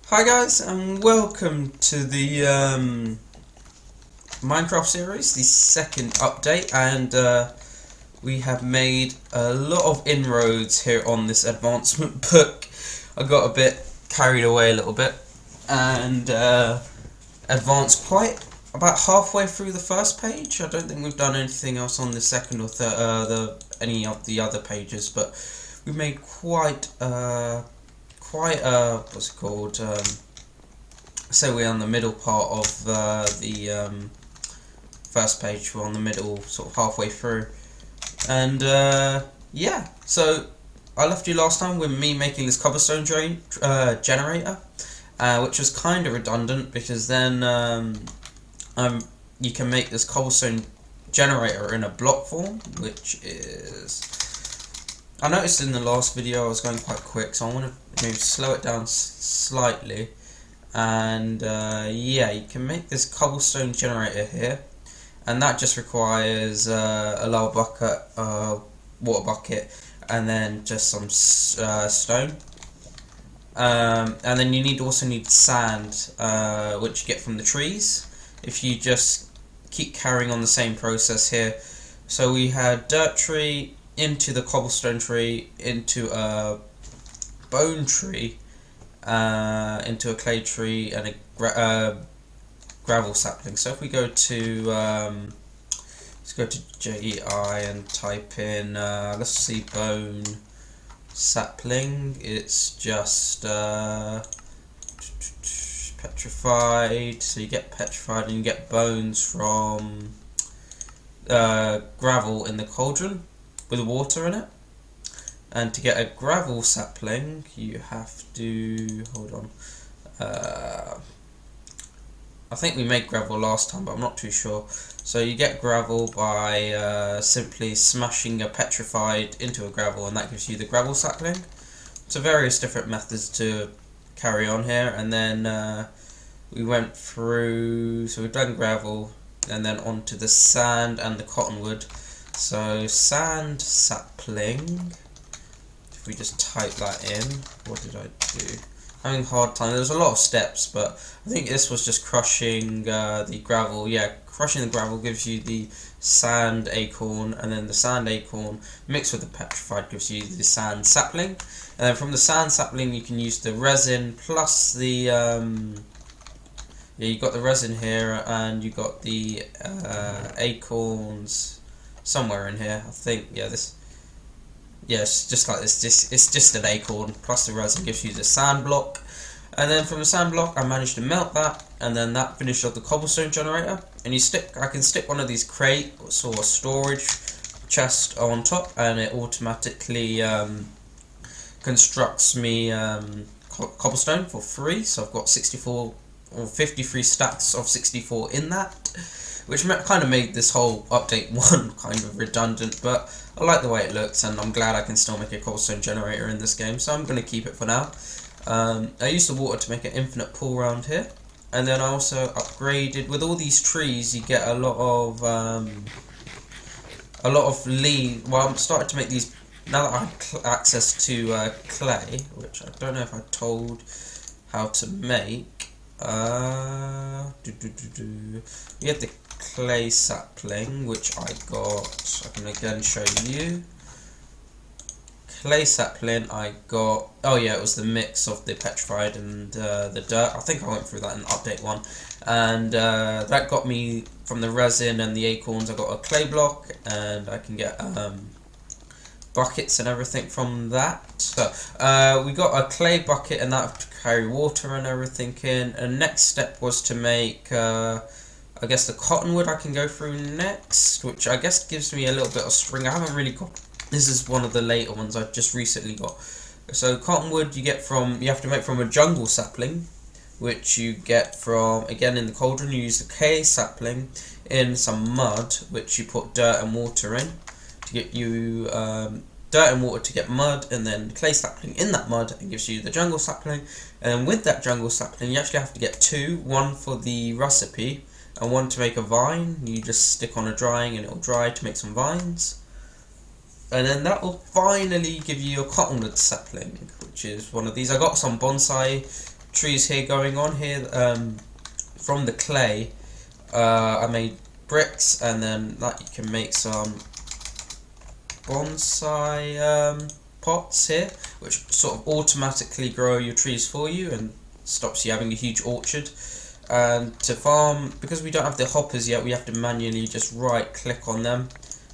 Hi guys, and welcome to the Minecraft series, the second update, and we have made a lot of inroads here on this advancement book. I got a bit carried away a little bit, and advanced quite about halfway through the first page. I don't think we've done anything else on the second or any of the other pages, but we made quite what's it called? So we're on the middle part of the first page. We're on the middle, sort of halfway through, and yeah. So I left you last time with me making this cobblestone generator, which was kind of redundant because then you can make this cobblestone generator in a block form, which is. I noticed in the last video I was going quite quick, so I want to maybe slow it down slightly. And yeah, you can make this cobblestone generator here, and that just requires a lava bucket, water bucket, and then just some stone. And then you also need sand, which you get from the trees. If you just keep carrying on the same process here. So we had dirt tree into the cobblestone tree, into a bone tree, into a clay tree, and a gravel sapling. So if we go to let's go to JEI and type in let's see, bone sapling. It's just petrified. So you get petrified and you get bones from gravel in the cauldron with water in it. And to get a gravel sapling, you have to, hold on, I think we made gravel last time, but I'm not too sure. So you get gravel by simply smashing a petrified into a gravel, and that gives you the gravel sapling. So various different methods to carry on here, and then we went through, so we've done gravel, and then onto the sand and the cottonwood. So sand sapling. We just type that in. What did I do? Having a hard time. There's a lot of steps, but I think this was just crushing the gravel. Yeah, crushing the gravel gives you the sand acorn, and then the sand acorn mixed with the petrified gives you the sand sapling. And then from the sand sapling you can use the resin plus the yeah, you got the resin here, and you got the acorns somewhere in here. I think, yeah, this. Yes, just like this. It's just an acorn plus the resin gives you the sand block, and then from the sand block I managed to melt that, and then that finished off the cobblestone generator. And I can stick one of these crates or storage chest on top, and it automatically constructs me cobblestone for free. So I've got 64 or 53 stacks of 64 in that, which kind of made this whole update 1 kind of redundant, but I like the way it looks, and I'm glad I can still make a cobblestone generator in this game, so I'm going to keep it for now. I used the water to make an infinite pool around here, and then I also upgraded, with all these trees you get a lot of leaves. Well, I'm starting to make these, now that I have access to clay, which I don't know if I told how to make. We had the clay sapling, which I got. I can again show you. Clay sapling I got. Oh yeah, it was the mix of the petrified and the dirt. I think I went through that in update 1, and that got me from the resin and the acorns. I got a clay block, and I can get buckets and everything from that. So we got a clay bucket, and that to carry water and everything in. And next step was to make I guess the cottonwood I can go through next, which I guess gives me a little bit of string. I haven't really got. This is one of the later ones I've just recently got. So cottonwood you have to make from a jungle sapling, which you get from, again, in the cauldron. You use the clay sapling in some mud, which you put dirt and water in to get you dirt and water to get mud, and then clay sapling in that mud and gives you the jungle sapling. And then with that jungle sapling you actually have to get 2, one for the recipe and one to make a vine. You just stick on a drying and it'll dry to make some vines. And then that will finally give you a cottonwood sapling, which is one of these. I got some bonsai trees here going on here. From the clay, I made bricks, and then that you can make some bonsai pots here, which sort of automatically grow your trees for you and stops you having a huge orchard. And to farm, because we don't have the hoppers yet, we have to manually just right click on them,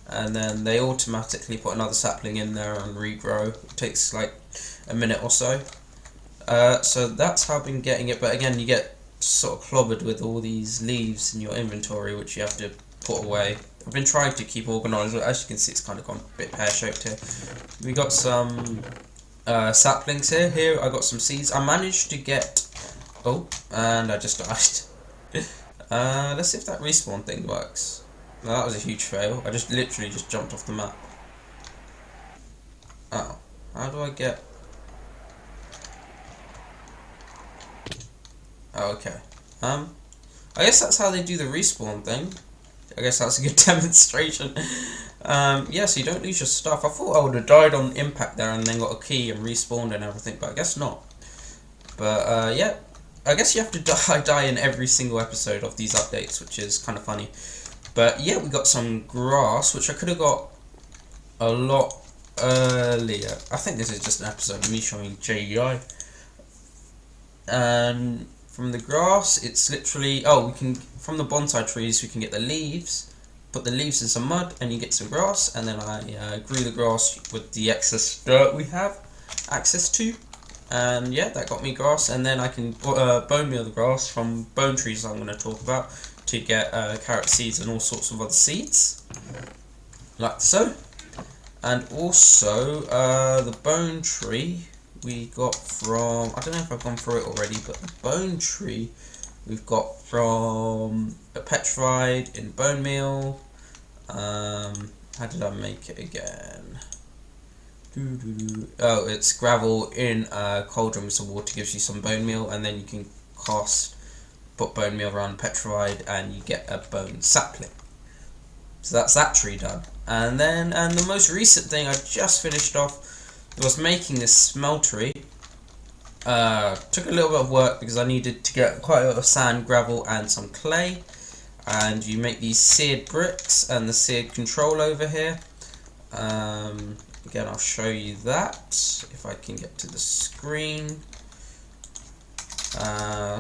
and then they automatically put another sapling in there and regrow. It takes like a minute or so. So that's how I've been getting it, but again, you get sort of clobbered with all these leaves in your inventory, which you have to put away. I've been trying to keep organised, but as you can see, it's kind of gone a bit pear-shaped here. We got some saplings here. Here I got some seeds. I managed to get... Oh, and I just died. Let's see if that respawn thing works. No, that was a huge fail. I just literally just jumped off the map. Oh, how do I get... Oh, okay. I guess that's how they do the respawn thing. I guess that's a good demonstration. Yeah, so you don't lose your stuff. I thought I would have died on impact there and then got a key and respawned and everything, but I guess not. But yeah, I guess you have to die in every single episode of these updates, which is kind of funny. But yeah, we got some grass, which I could have got a lot earlier. I think this is just an episode of me showing JEI. And from the grass, it's literally... Oh, we can... From the bonsai trees, we can get the leaves. Put the leaves in some mud, and you get some grass. And then I grew the grass with the excess dirt we have access to. And yeah, that got me grass. And then I can bone meal the grass from bone trees I'm going to talk about to get carrot seeds and all sorts of other seeds. Like so. And also, the bone tree... we got from, I don't know if I've gone through it already, but the bone tree we've got from a petrified in bone meal. How did I make it again? Oh, it's gravel in a cauldron with some water, gives you some bone meal, and then you can put bone meal around petrified and you get a bone sapling. So that's that tree done. And then, the most recent thing I just finished off was making this smeltery. Took a little bit of work because I needed to get quite a lot of sand, gravel and some clay, and you make these seared bricks and the seared control over here. Again, I'll show you that if I can get to the screen.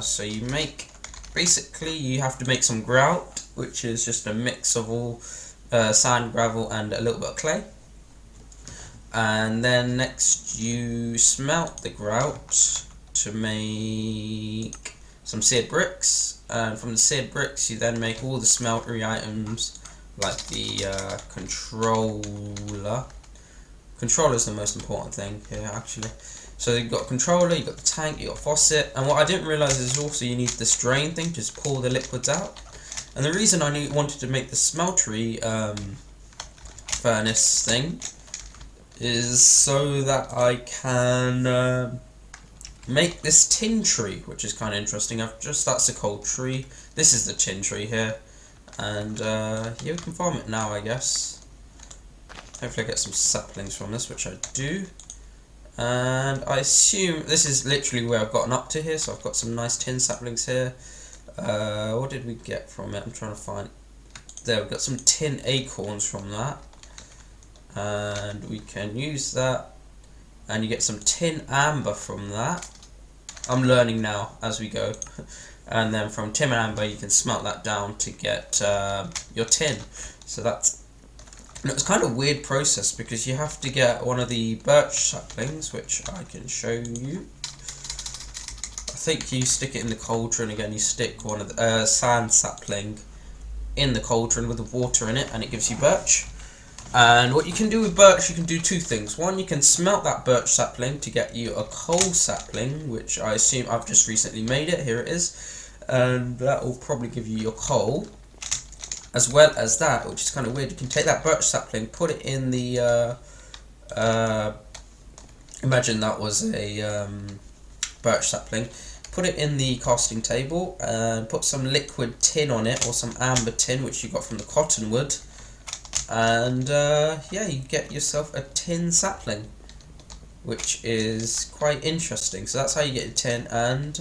So you make, basically you have to make some grout, which is just a mix of all sand, gravel and a little bit of clay. And then next you smelt the grout to make some seared bricks, and from the seared bricks you then make all the smeltery items like the controller. Controller is the most important thing here actually. So you've got controller, you've got the tank, you've got faucet, and what I didn't realise is also you need this drain thing to just pour the liquids out. And the reason I wanted to make the smeltery furnace thing is so that I can make this tin tree, which is kind of interesting. That's a coal tree. This is the tin tree here, and yeah, we can farm it now, I guess. Hopefully I get some saplings from this, which I do. And I assume this is literally where I've gotten up to here, so I've got some nice tin saplings here. What did we get from it? I'm trying to find... There, we've got some tin acorns from that. And we can use that, and you get some tin amber from that. I'm learning now as we go. And then from tin amber you can smelt that down to get your tin. So that's... It's kind of a weird process because you have to get one of the birch saplings, which I can show you. I think you stick it in the cauldron again. You stick one of the sand sapling in the cauldron with the water in it, and it gives you birch. And what you can do with birch, you can do two things. One, you can smelt that birch sapling to get you a coal sapling, which I assume I've just recently made it. Here it is. And that will probably give you your coal. As well as that, which is kind of weird, you can take that birch sapling, put it in the... imagine that was a birch sapling. Put it in the casting table and put some liquid tin on it, or some amber tin, which you got from the Cottonwood. And yeah, you get yourself a tin sapling. which is quite interesting. So that's how you get your tin, and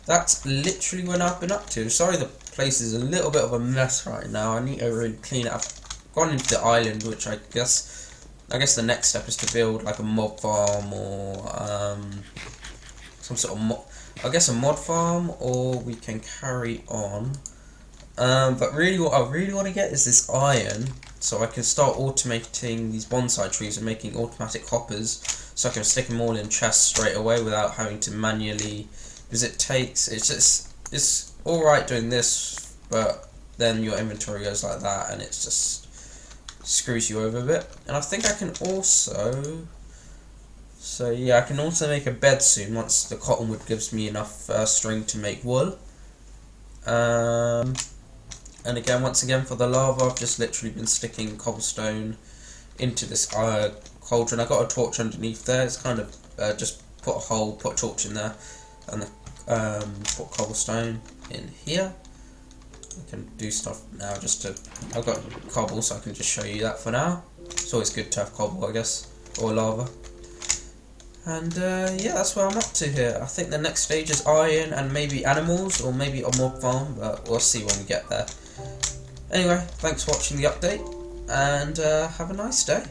that's literally what I've been up to. Sorry the place is a little bit of a mess right now. I need to really clean it up. I've gone into the island, which I guess the next step is to build like a mob farm or some sort of a mod farm, or we can carry on. But really what I really want to get is this iron, so I can start automating these bonsai trees and making automatic hoppers, so I can stick them all in chests straight away without having to manually, because it's alright doing this, but then your inventory goes like that and it's just screws you over a bit. And I think I can also, so yeah, I can also make a bed soon once the cottonwood gives me enough string to make wool. And again, once again, for the lava, I've just literally been sticking cobblestone into this cauldron. I got a torch underneath there. It's kind of just put a hole, put a torch in there, and put cobblestone in here. I can do stuff now just to. I've got cobble, so I can just show you that for now. It's always good to have cobble, I guess, or lava. And yeah, that's where I'm up to here. I think the next stage is iron and maybe animals, or maybe a mob farm, but we'll see when we get there. Anyway, thanks for watching the update, and have a nice day.